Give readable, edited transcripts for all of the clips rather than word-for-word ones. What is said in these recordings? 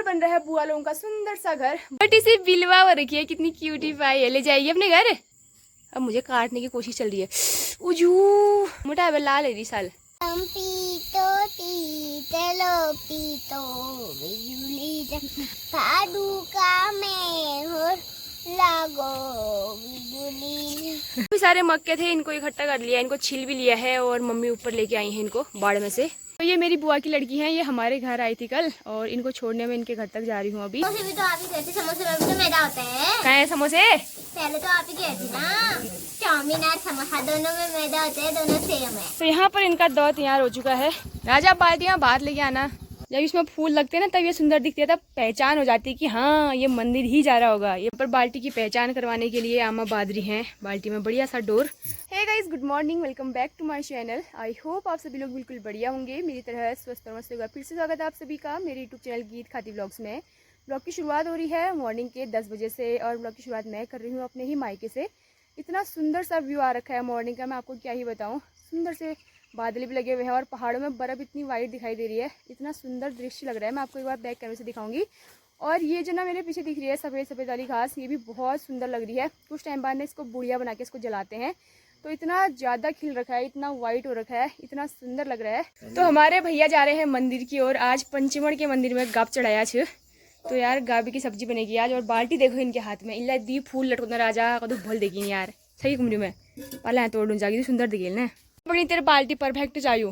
बन रहा है बुआ लोगों का सुंदर सा घर। बटी सी बिलवा हो रखी है, कितनी क्यूटी पाई है, ले जाएगी अपने घर। अब मुझे काटने की कोशिश चल रही है। उजू मोटा लाल है साल। सारे मक्के थे, इनको इकट्ठा कर लिया, इनको छिल भी लिया है और मम्मी ऊपर लेके आई है इनको बाड़ में से। तो ये मेरी बुआ की लड़की है, ये हमारे घर आई थी कल और इनको छोड़ने में इनके घर तक जा रही हूँ अभी। समोसे भी तो आप ही गए थे, समोसे में भी तो मैदा होता है। कहाँ है समोसे? पहले तो आप ही गए थे ना। चाउमीन और समोसा दोनों में मैदा होता है, दोनों सेम है। तो यहाँ पर इनका दौर तैयार हो चुका है। राजा बाल्टियाँ बात लेके आना। जब इसमें फूल लगते हैं ना तब ये सुंदर दिखती है, तब पहचान हो जाती है कि हाँ ये मंदिर ही जा रहा होगा। ये पर बाल्टी की पहचान करवाने के लिए आमा बादरी हैं बाल्टी में बढ़िया सा डोर। Hey guys, good morning, welcome back to my channel. I hope आप सभी लोग बिल्कुल बढ़िया होंगे, मेरी तरह स्वस्थ और मस्त होगा। फिर से स्वागत है आप सभी का मेरे यूट्यूब चैनल गीत खाती व्लॉग्स में। व्लॉग की शुरुआत हो रही है मॉर्निंग के 10 बजे से और व्लॉग की शुरुआत मैं कर रही हूँ अपने ही मायके से। इतना सुंदर सा व्यू आ रखा है मॉर्निंग का, मैं आपको क्या ही बताऊँ। सुंदर से बादल भी लगे हुए हैं और पहाड़ों में बर्फ़ इतनी वाइट दिखाई दे रही है, इतना सुंदर दृश्य लग रहा है। मैं आपको एक बार बैक कैमरे से दिखाऊंगी। और ये जो ना मेरे पीछे दिख रही है सफ़ेद सफ़ेद वाली घास, ये भी बहुत सुंदर लग रही है। कुछ टाइम बाद में इसको बुढ़िया बना के इसको जलाते हैं, तो इतना ज़्यादा खिल रखा है, इतना वाइट हो रखा है, इतना सुंदर लग रहा है। तो हमारे भैया जा रहे हैं मंदिर की ओर। आज पंचमढ़ के मंदिर में गाप चढ़ाया छ, तो यार गाबी की सब्जी बनेगी आज। और बाल्टी देखो इनके हाथ में, इला दी फूल लटकना राजा कदू भल देखी यार सही घूमने में पहले तोड़ जाएगी, सुंदर दिखेल ना बड़ी तेरे बाल्टी परफेक्ट चाहिए।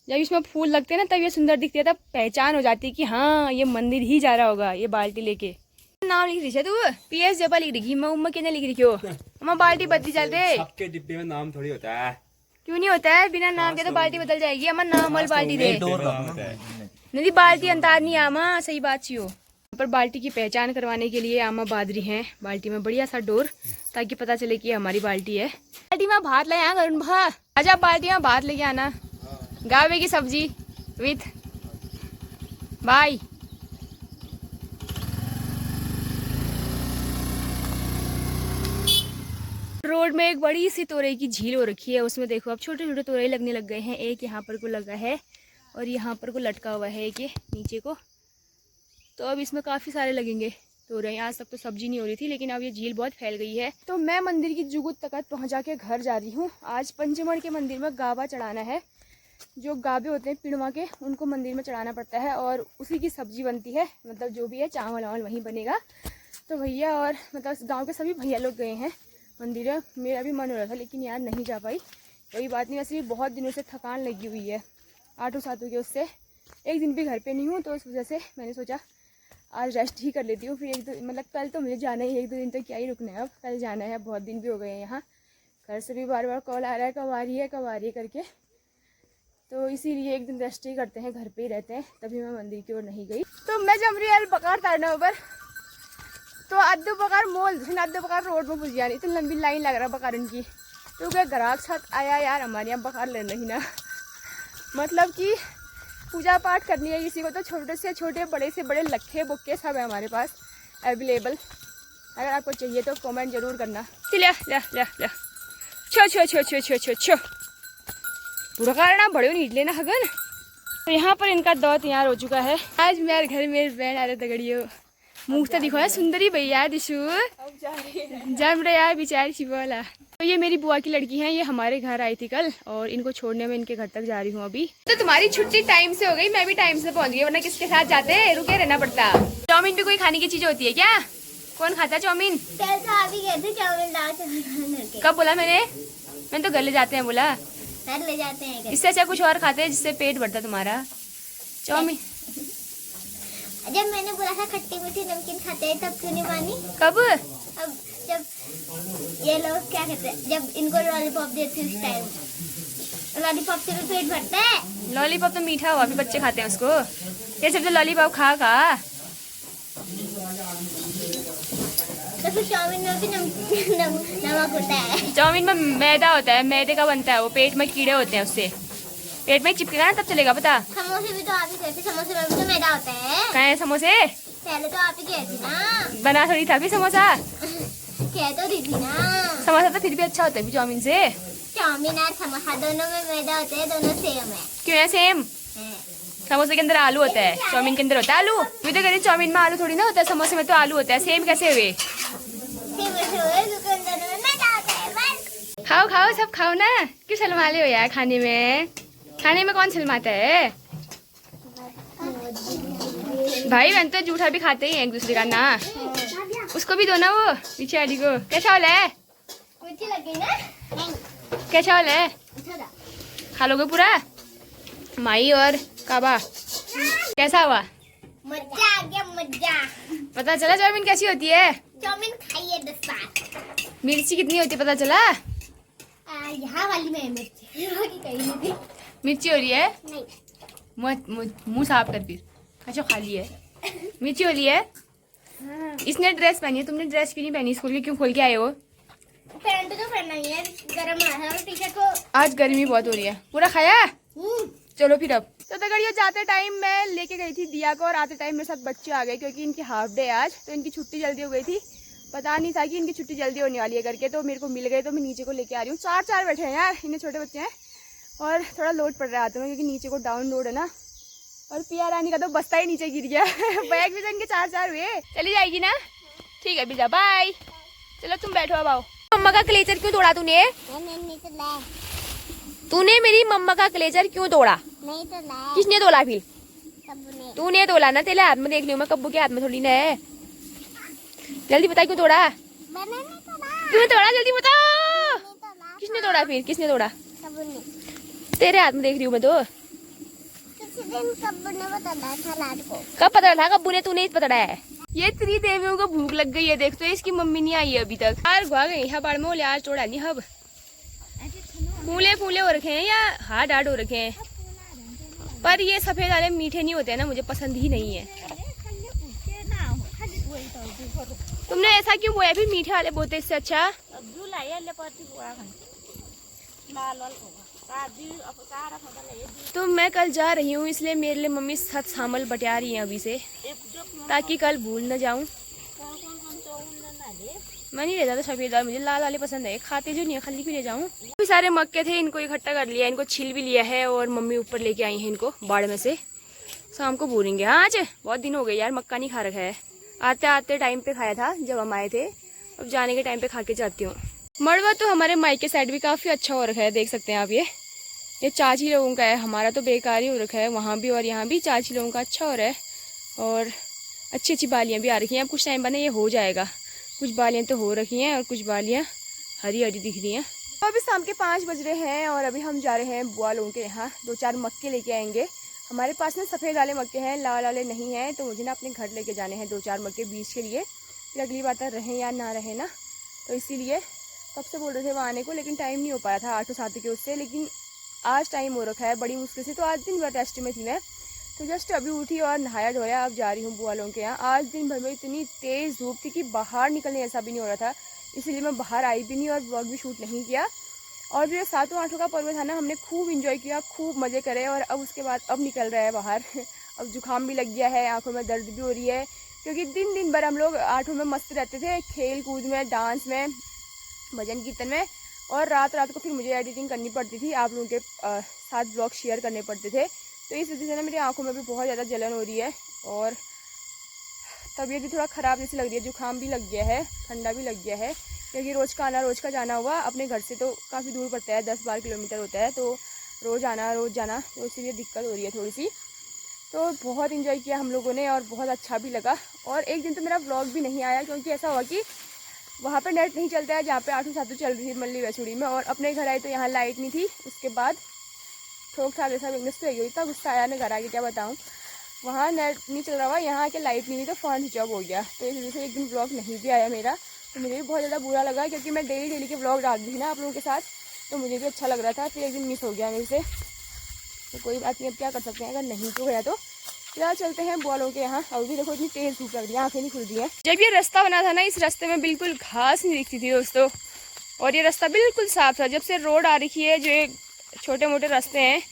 जब इसमें फूल लगते हैं ना तब ये सुंदर दिखती है, तब पहचान हो जाती है कि हाँ ये मंदिर ही जा रहा होगा। ये बाल्टी लेके नाम लिख रही है तू, PS जबा लिख रही, मैं उम्मा के लिख रही हो। हम बाल्टी बदली चलते, सबके डिब्बे में नाम थोड़ी होता है। क्यों नहीं होता है? बिना नाम के तो बाल्टी बदल जाएगी। अमर नाम वाली बाल्टी दे नहीं, बाल्टी अंतार नहीं आमा, सही बात छियो। पर बाल्टी की पहचान करवाने के लिए आमा बादरी हैं बाल्टी में बढ़िया सा डोर, ताकि पता चले कि हमारी बाल्टी है। बाल्टी में भात ले आया करुण भा, आजा बाल्टी में भात लेके आना। गावे की सब्जी विथ बाय। रोड में एक बड़ी सी तोरई की झील हो रखी है, उसमें देखो अब छोटे छोटे तोरई लगने लग गए हैं। एक यहाँ पर को लगा है और यहाँ पर को लटका हुआ है एक ये नीचे को, तो अब इसमें काफ़ी सारे लगेंगे तोरई। आज तक तो सब्जी नहीं हो रही थी, लेकिन अब ये झील बहुत फैल गई है। तो मैं मंदिर की जुगुत तक पहुंचा के घर जा रही हूँ। आज पंचमढ़ के मंदिर में गाबा चढ़ाना है। जो गाबे होते हैं पिड़वा के, उनको मंदिर में चढ़ाना पड़ता है और उसी की सब्जी बनती है, मतलब जो भी है चावल वावल वहीं बनेगा। तो भैया और मतलब गाँव के सभी भैया लोग गए हैं मंदिर में। मेरा भी मन हो रहा था लेकिन यार नहीं जा पाई, कोई बात नहीं। वैसे भी बहुत दिनों से थकान लगी हुई है आटू सातू के, उससे एक दिन भी घर पे नहीं हूँ, तो उस वजह से मैंने सोचा आज रेस्ट ही कर लेती हूँ। फिर एक दो मतलब कल तो मुझे जाना ही, एक दो दिन तो क्या ही रुकना है, अब कल जाना है। बहुत दिन भी हो गए हैं यहाँ, घर से भी बार बार कॉल आ रहा है कब आ रही है करके, तो इसीलिए एक दिन रेस्ट ही करते हैं, घर पे ही रहते हैं। तभी मैं मंदिर की ओर नहीं गई। तो मैं जम रही यार बकार तारना ऊपर, तो अद्दू बकार मोल अद्दू बकार रोड में पुज जानी, इतनी लंबी लाइन लग रहा बकार की। तो क्या ग्राहक साथ आया यार हमारे यहाँ बकार ले रही ना, मतलब कि पूजा पाठ करनी है किसी को तो छोटे से छोटे बड़े से बड़े लखे बुक्के सब है हमारे पास अवेलेबल। अगर आपको चाहिए तो कमेंट जरूर करना। ले ले ले ले छो छो छो छो छो छो छो पूरा कारण बड़े नीट लेना हगन। तो यहाँ पर इनका दौर तैयार हो चुका है। आज मेरे घर मेरे बहन आ रहे तगड़ियो, मुँह तो दिखो है सुंदरी भैया दिशु जम रहे यार बेचारी शिवाला। तो ये मेरी बुआ की लड़की है, ये हमारे घर आई थी कल और इनको छोड़ने में इनके घर तक जा रही हूँ अभी। तो तुम्हारी छुट्टी टाइम से हो गई, मैं भी टाइम से पहुंच गई, वरना किसके साथ जाते रुके रहना पड़ता। चाउमीन भी कोई खाने की चीज होती है क्या? कौन खाता चाउमीन? कब बोला मैंने तो घर ले जाते हैं बोला। घर ले जाते हैं, इससे अच्छा कुछ और खाते हैं जिससे पेट भरता तुम्हारा। चाउमीन जब मैंने बोला था खट्टी मीठी नमकीन खाते हैं तब क्यों नहीं मानी? कब? अब जब ये लोग क्या कहते हैं, जब इनको लॉलीपॉप देते उस टाइम, लॉलीपॉप से भी पेट भरता है। लॉलीपॉप तो मीठा हुआ, फिर बच्चे खाते हैं उसको। ये सब तो लॉलीपॉप खा तो फिर चाउमीन में भी नमक होता है। चाउमीन में मैदा होता है, मैदे का बनता है वो, पेट में कीड़े होते हैं, उससे पेट में चिपकेगा ना तब चलेगा पता। समोसे भी तो आप ही गए थे, समोसे में भी तो मैदा होता है। कहाँ है समोसे? पहले तो आप ही गए थे ना। बना थोड़ी था भी समोसा, कह तो दी थी ना। समोसा तो फिर भी अच्छा होता है भी चाउमीन से। चाउमीन और समोसा दोनों में मैदा होता है, दोनों सेम है। क्यों है सेम? समोसे के अंदर आलू होता है, चाउमीन के अंदर होता है आलू। मैं तो कह रही चाउमीन में आलू थोड़ी ना होता है, समोसे में तो आलू होता है। सेम कैसे हुए? खाओ खाओ सब खाओ ना, क्यों शर्माले हो यार? खाने में कौन शर्माता है? भाई बहन तो जूठा भी खाते ही हैं एक दूसरे का ना। उसको भी दो ना वो पीछे वाली को। कैसा हाल है? कैसा हाल है? खा लोगे पूरा? माई और काबा कैसा हुआ? मजा आ गया मजा। पता चला चाउमीन कैसी होती है? चाउमीन खाइए 10 बार। मिर्ची कितनी होती है पता चला? यहाँ वाली में है मिर्ची, बाकी कहीं नहीं थी। मिर्ची हो रही है? नहीं। मुंह साफ कर फिर। अच्छा खा ली है। मिर्ची हो रही है? इसने ड्रेस पहनी है, तुमने ड्रेस क्यों नहीं पहनी स्कूल की? क्यों खोल के आए हो? पैंट तो पहनना ही है, गरम आ रहा है। टी शर्ट को आज गर्मी बहुत हो रही है। पूरा खाया? चलो फिर अब तो दगड़ियों जाते टाइम मैं लेके गई थी दिया को, और आते टाइम मेरे साथ बच्चे आ गए क्योंकि इनकी हाफ डे आज, तो इनकी छुट्टी जल्दी हो गई थी। पता नहीं था कि इनकी छुट्टी जल्दी होने वाली है करके, तो मेरे को मिल गए तो मैं नीचे को लेके आ रही हूँ। चार बैठे हैं यार, इन्हें छोटे बच्चे हैं और थोड़ा लोड पड़ रहा है हाथों में क्योंकि नीचे को डाउन लोड है ना। और पिया रानी का तो बस्ता ही नीचे गिर गया। बैग भी तो इनके 4 हुए। चली जाएगी ना? ठीक है बिजा, बाय। चलो तुम बैठो अब आओ। मम्मा का कलेचर क्यों तोड़ा तूने? तूने मेरी मम्मा का कलेचर क्यों तोड़ा? नहीं तो लाया। किसने तोड़ा फिर? सबने। तूने तोड़ा ना, तेरे हाथ में देख लियो मैं, कब्बू के हाथ में थोड़ी ना है। जल्दी बता क्यों तोड़ा? मैंने नहीं तोड़ा। क्यों तोड़ा जल्दी बता। नहीं तोड़ा। किसने तोड़ा फिर? किसने तोड़ा? सबने। तेरे हाथ में देख रही हूँ मैं तो। किसी दिन कब्बू ने बताया था लाड को। कब पता था? कब्बू ने? तूने पकड़ा है। ये त्रिदेवियों को भूख लग गई है, देख तो इसकी मम्मी नहीं आई है अभी तक। यार घुआ गई है बाड़ में, वो यार चोड़ा नहीं हब। फूले हो रखे हैं या हार्ड हो रखे हैं, पर ये सफेद वाले मीठे नहीं होते हैं ना, मुझे पसंद ही नहीं है। तुमने ऐसा क्यों बोया फिर? मीठे वाले बोते इससे अच्छा। तो मैं कल जा रही हूँ इसलिए मेरे लिए मम्मी सत सामल बटा रही है अभी से, ताकि कल भूल न जाऊं। मैं नहीं ले जाता सफेद वाले, मुझे लाल वाले पसंद है। खाते जो नहीं है, खाली भी ले जाऊं। काफी सारे मक्के थे, इनको इकट्ठा कर लिया, इनको छिल भी लिया है और मम्मी ऊपर लेके आई है इनको बाड़ में से। शाम को भूरेंगे। हाँ आज बहुत दिन हो गए यार, मक्का नहीं खा रखा है। आते आते टाइम पे खाया था जब हम आए थे, अब जाने के टाइम पे खा के जाती हूँ। मड़वा तो हमारे मायके साइड भी काफी अच्छा हो रखा है, देख सकते हैं आप। ये चाची लोगों का है, हमारा तो बेकार ही हो रखा है। वहाँ भी और यहाँ भी चाची लोगों का अच्छा हो रहा है और अच्छी अच्छी बालियाँ भी आ रखी हैं। अब कुछ टाइम बाद ये हो जाएगा। कुछ बालियाँ तो हो रखी हैं और कुछ बालियाँ हरी हरी दिख रही हैं। तो अभी शाम के 5 बज रहे हैं और अभी हम जा रहे हैं बुआ लोगों के यहाँ 2-4 मक्के लेके आएंगे। हमारे पास में सफ़ेद वाले मक्के हैं, लाल वाले नहीं हैं, तो मुझे ना अपने घर लेके जाने हैं 2-4 मक्के बीज के लिए। फिर अगली बात रहें या ना रहें ना, तो इसीलिए कब से बोल रहे थे वहाँ आने को, लेकिन टाइम नहीं हो पाया था 8-7 के उससे। लेकिन आज टाइम हो रखा है बड़ी मुश्किल से। तो आज दिन भर टेस्ट में थी मैं, तो जस्ट अभी उठी और नहाया धोया, अब जा रही हूँ बुआ लोगों के यहाँ। आज दिन भर में इतनी तेज़ धूप थी कि बाहर निकलने ऐसा भी नहीं हो रहा था, इसलिए मैं बाहर आई भी नहीं और ब्लॉग भी शूट नहीं किया। और जो 7-8 का पर्व था ना, हमने खूब इंजॉय किया, खूब मज़े करे। और अब उसके बाद अब निकल रहा है बाहर। अब जुकाम भी लग गया है, आंखों में दर्द भी हो रही है, क्योंकि दिन भर हम लोग 8 में मस्त रहते थे, खेल कूद में, डांस में, भजन कीर्तन में। और रात को फिर मुझे एडिटिंग करनी पड़ती थी, आप लोगों के साथ ब्लॉग शेयर करने पड़ते थे। तो इस वजह से ना मेरी आंखों में भी बहुत ज़्यादा जलन हो रही है और तबीयत भी थोड़ा ख़राब जैसी लग रही है। जुकाम भी लग गया है, ठंडा भी लग गया है, क्योंकि रोज़ का आना रोज़ का जाना हुआ। अपने घर से तो काफ़ी दूर पड़ता है, 10-12 किलोमीटर होता है, तो रोज़ आना रोज़ जाना, तो इसीलिए दिक्कत हो रही है थोड़ी सी। तो बहुत इन्जॉय किया हम लोगों ने और बहुत अच्छा भी लगा। और एक दिन तो मेरा व्लॉग भी नहीं आया, क्योंकि ऐसा हुआ कि वहाँ पे नेट नहीं चलता है जहाँ पे 8-7 चल रही थी मल्ली वैसुड़ी में। और अपने घर आए तो यहाँ लाइट नहीं थी। उसके बाद ठोक ठाक ऐसा बिजनेस तो है, इतना गुस्सा आया मैं घर आके क्या बताऊँ। वहाँ नेट नहीं चल रहा हुआ, यहाँ आके लाइट नहीं थी, तो फ़ोन स्विच ऑफ हो गया। तो इस वजह से एक दिन व्लॉग नहीं भी आया मेरा, तो मुझे भी बहुत ज़्यादा बुरा लगा, क्योंकि मैं डेली के व्लॉग डालती थी ना आप लोगों के साथ, तो मुझे भी अच्छा लग रहा था। फिर एक दिन मिस हो गया मेरे से, तो कोई बात नहीं, अब क्या कर सकते हैं, अगर नहीं तो गया तो। फिलहाल चलते हैं बुआ लोगों के यहाँ। अब भी देखो इतनी तेज़ धूप लग रही है, आँखें नहीं खुल रही हैं। जब ये रास्ता बना था ना, इस रास्ते में बिल्कुल घास नहीं दिखती थी दोस्तों, और ये रास्ता बिल्कुल साफ था। जब से रोड आ रखी है, जो छोटे मोटे रास्ते हैं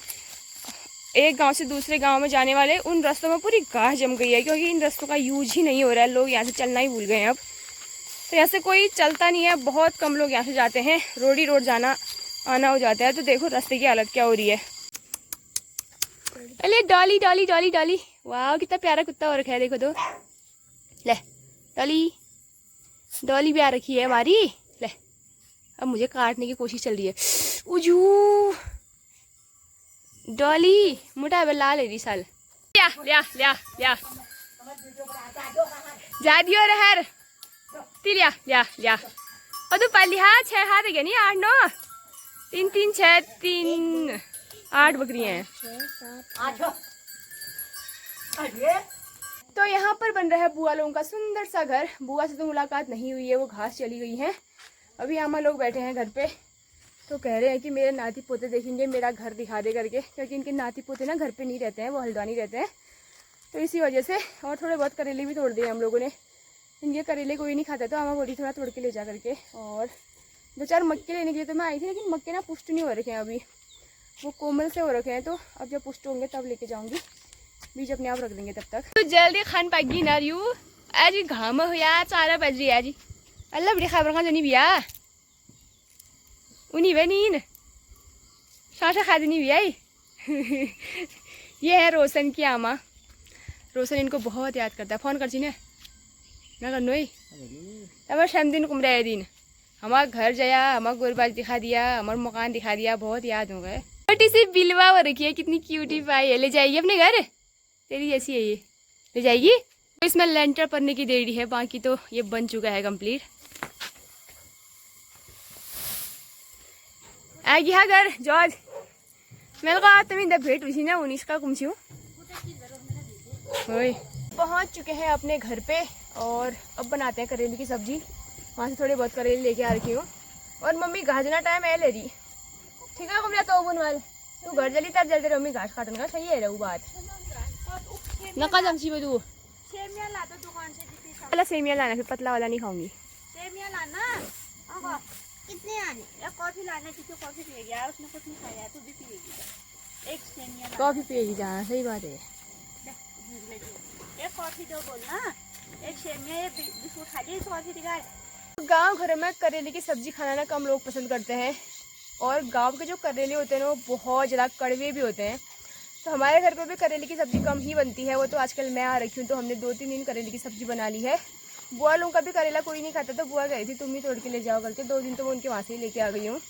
एक गांव से दूसरे गांव में जाने वाले, उन रास्तों में पूरी घास जम गई है, क्योंकि इन रास्तों का यूज ही नहीं हो रहा है। लोग यहाँ से चलना ही भूल गए हैं अब, तो यहाँ से कोई चलता नहीं है, बहुत कम लोग यहाँ से जाते हैं, रोड ही रोड जाना आना हो जाता है। तो देखो रास्ते की हालत क्या हो रही है। अरे डॉली डॉली डॉली डॉली, वाह कितना प्यारा कुत्ता हो रखा है, देखो तो। ले डॉली, डॉली भी आ रखी है हमारी। ले अब मुझे काटने की कोशिश चल रही है। उजू डॉली मोटा ला ले रही साल। लिया लिया लिया लिया जा दियो रहर ती लिया लिया लिया। और तो पहली हाथ 6 हाथ है क्या, नहीं 8 9 3 3 6 3 8 बकरियां हैं। तो यहाँ पर बन रहा है बुआ लोगों का सुंदर सा घर। बुआ से तो मुलाकात नहीं हुई है, वो घास चली गई है। अभी हम लोग बैठे हैं घर पे, तो कह रहे हैं कि मेरे नाती पोते देखेंगे मेरा घर दिखा दे करके, क्योंकि इनके नाती पोते ना घर पे नहीं रहते हैं, वो हल्द्वानी रहते हैं, तो इसी वजह से। और थोड़े बहुत करेले भी तोड़ दिए हम लोगों ने। इनके करेले कोई नहीं खाता, तो हम बोली थोड़ा तोड़ के ले जा करके। और 2-4 मक्के लेने के लिए तो मैं आई थी, लेकिन मक्के ना पुष्ट नहीं हो रखे हैं अभी, वो कोमल से हो रखे हैं। तो अब जब पुष्ट होंगे तब लेके जाऊंगी, बीज अपने आप रख देंगे तब तक। तो जल्दी खान पाएगी ना रियू, आज घाम हुआ 4 बज रही है आज। अल्लाह बड़ी खबर कहाँ जानी भैया, उन्हीं वे नींद शाशा खा देनी भैया। ये है रोशन की आमा। रोशन इनको बहुत याद करता है, फोन कर ची ना करनो ही तब शाम दिन कुमरा दिन हमारा घर जाया, हमारा गोरबाज दिखा दिया, हमारा मकान दिखा दिया, बहुत याद हो गए। छोटी सी बिलवा हो रखी है, कितनी क्यूटी पाई है। ले जाएगी अपने घर, तेरी जैसी है ये, ले जाएगी। तो इसमें लेंटर पड़ने की देरी है, बाकी तो ये बन चुका है कंप्लीट। आएगी हाँ घर जॉर्ज, मेरे को तुम इधर भेंट हुई थी ना 19 का कुमसी हूँ। पहुँच चुके हैं अपने घर पे, और अब बनाते हैं करेले की सब्जी। वहाँ से थोड़े बहुत करेले लेके आ रखी हूँ। और मम्मी घाजना टाइम है ले रही, ठीक है कुमरा तो बुनवाल तू घर जली तब जल्दी मम्मी घास काटने का सही है रहू बात नका जमसी में तू सेमिया ला दो दुकान से, पहले सेमिया लाना, फिर पतला वाला नहीं खाऊंगी। सेमिया लाना। कितने आने? एक कॉफी लाना, किसी कॉफी पिएगी यार, उसने कुछ नहीं खाया, तू भी पिएगी। एक सेमिया ला, कॉफी पिएगी जहाँ, सही बात है। एक कॉफी दो बोलना, एक सेमिया, एक बिस्कुट खा ली, कॉफी दिखा। गांव घर में करेले की सब्जी खाना ना कम लोग पसंद करते हैं, और गांव के जो करेले होते हैं ना वो बहुत ज़्यादा कड़वे भी होते हैं। तो हमारे घर पर भी करेले की सब्ज़ी कम ही बनती है। वो तो आजकल मैं आ रखी हूँ, तो हमने 2-3 दिन करेले की सब्ज़ी बना ली है। बुआ लोगों का भी करेला कोई नहीं खाता, तो बुआ गई थी तुम ही तोड़ के ले जाओ करके, 2 दिन तो मैं उनके वहाँ से ही लेके आ गई हूँ।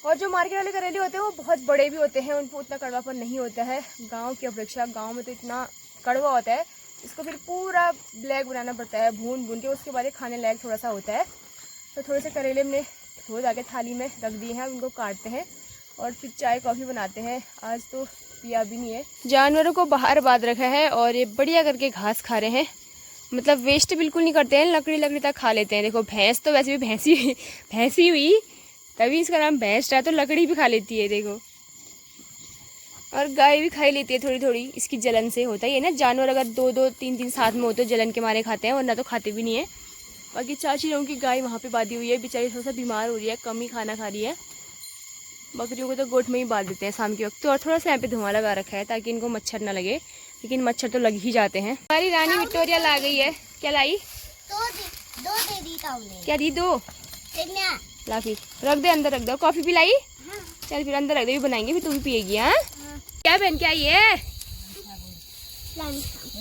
और जो मार्केट वाले करेले होते हैं वो बहुत बड़े भी होते हैं, उनको उतना कड़वापन नहीं होता है गाँव की अपेक्षा। गाँव में तो इतना कड़वा होता है, इसको फिर पूरा ब्लैक बनाना पड़ता है, भून भून के, उसके बाद खाने लायक थोड़ा सा होता है। तो थोड़े से करेले हमने धो जाके थाली में रख दिए हैं, उनको काटते हैं और फिर चाय कॉफ़ी बनाते हैं। आज तो पिया भी नहीं है। जानवरों को बाहर बांध रखा है और ये बढ़िया करके घास खा रहे हैं, मतलब वेस्ट बिल्कुल नहीं करते हैं, लकड़ी तक खा लेते हैं। देखो भैंस तो वैसे भी भैंसी हुई तभी इसका नाम भैंस रहा, तो लकड़ी भी खा लेती है देखो। और गाय भी खाई लेती है थोड़ी थोड़ी, इसकी जलन से होता ही है ना। जानवर अगर 2-2 3-3 साथ में हो तो जलन के मारे खाते हैं, वरना तो खाते भी नहीं है। बाकी चाची लोगों की गाय वहाँ पे बांधी हुई है, बेचारी थोड़ा सा बीमार हो रही है, कम ही खाना खा रही है। बकरियों को तो गोट में ही बांध देते हैं शाम के वक्त। और थोड़ा सा यहाँ पे धुआं लगा रखा है ताकि इनको मच्छर ना लगे, लेकिन मच्छर तो लग ही जाते हैं। हमारी रानी विक्टोरिया ला गई है। क्या लाई? दो दे दी था उन्हें। क्या दी? 2 ला, फिर रख दे अंदर, रख दो। कॉफी भी लाई? चल फिर अंदर रख दे, भी बनाएंगे, फिर तू भी पिएगी। हाँ क्या पहन के आई है?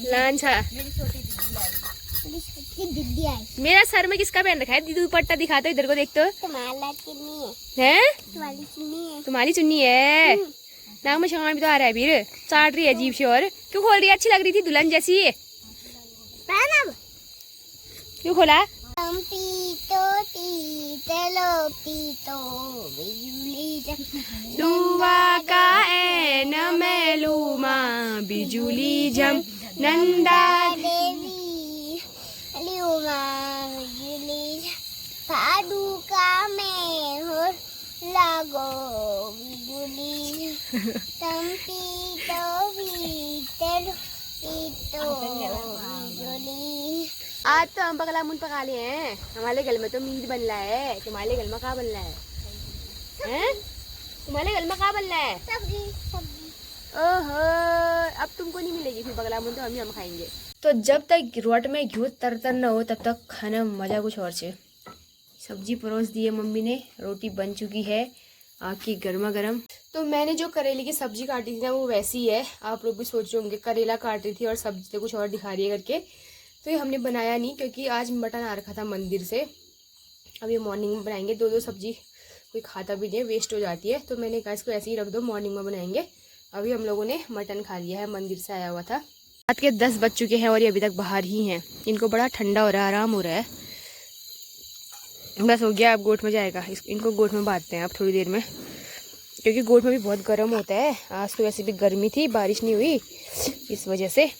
लांछा। दीदी आई। मेरा सर में किसका पहन रखा है? दीदी दुपट्टा दिखा, तो इधर को देख तो। तुम्हारा चुन्नी है? तुम्हारी चुन्नी है। तुम्हारी चुन्नी है? नाम शगान भी तो आ रहा है, फिर चाट रही है अजीब सी। और क्यों खोल रही है? अच्छी लग रही थी दुल्हन जैसी। पहन क्यों खोला? दुआ का ए न मेलूमा बिजुली झम नंदा देवी लियुमा बिजुली पादुका में हो लागो बिजुली तंपी तो भीतर पीतो बिजुली। आज तो हम बगला मुन पका लिए हैं। हमारे घर में तो मीट बन रहा है, तुम्हारे घर में क्या बन रहा है? हैं? तुम्हारे घर में क्या बन रहा है? सब्जी। ओहो, अब तुमको नहीं मिलेगी फिर बगला मुन, तो हम खाएंगे। तो जब तक रोट में घी तर न हो तब तक खाना मजा कुछ और से। सब्जी परोस दी है मम्मी ने, रोटी बन चुकी है। आग की गर्मा गर्म। तो मैंने जो करेले की सब्जी काटी थी ना वो वैसी है। आप लोग भी सोच रहे होंगे करेला काट रही थी और सब्जी तो कुछ और दिखा रही है करके। तो ये हमने बनाया नहीं क्योंकि आज मटन आ रखा था मंदिर से। अब ये मॉर्निंग में बनाएंगे। दो दो सब्जी कोई खाता भी नहीं है, वेस्ट हो जाती है। तो मैंने कहा इसको ऐसे ही रख दो, मॉर्निंग में बनाएंगे। अभी हम लोगों ने मटन खा लिया है, मंदिर से आया हुआ था। रात के 10 बज चुके हैं और ये अभी तक बाहर ही हैं। इनको बड़ा ठंडा हो रहा है, आराम हो रहा है। बस हो गया, अब गोट में जाएगा। इनको गोट में बांधते हैं अब थोड़ी देर में, क्योंकि गोट में भी बहुत गर्म होता है। आज तो वैसे भी गर्मी थी, बारिश नहीं हुई इस वजह से।